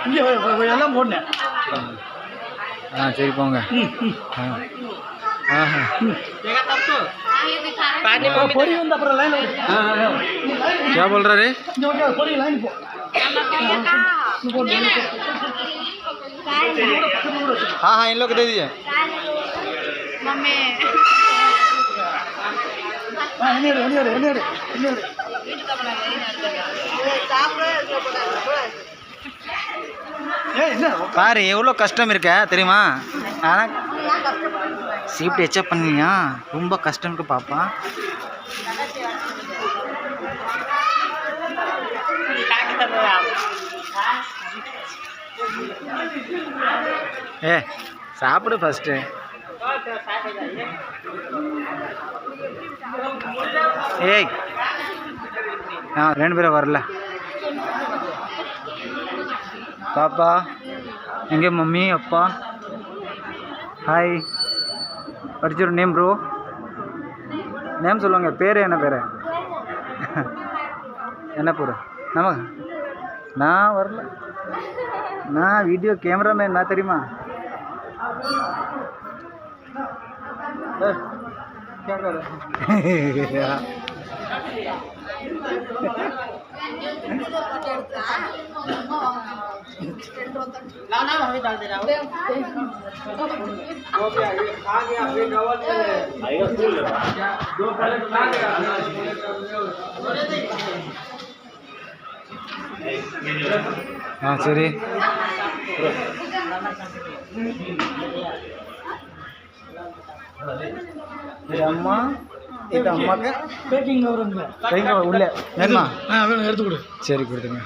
இங்கே எல்லாம் போடனேன். சரி போங்க. क्या बोल रहा रे? हाँ हाँ इन लोग को दे दीजिए. பாரு எவ்வளோ கஷ்டம் இருக்க தெரியுமா? ஆனால் சீட் எச்சப் பண்ணியா ரொம்ப கஷ்டம் இருக்கு பாப்பா. ஏ சாப்பிடு ஃபஸ்ட்டு. ஏய் ரெண்டு பேரும் வரல பாப்பா. எங்கே மம்மி அப்பா? ஹாய். படிச்சிரு நேம் ப்ரோ. நேம் சொல்லுவாங்க. பேர் என்ன பேர்? என்ன பேர்? நமக்கு நான் வரல. நான் வீடியோ கேமராமேன் நான் தெரியுமா? क्या कर हाँ सरी இது அம்மா இது அம்மாக்கு பேக்கிங் கவருங்க. பேக்கிங் கவர் உள்ள வேணுமா? வேணும் எடுத்து கொடு. சரி கொடுத்துங்க.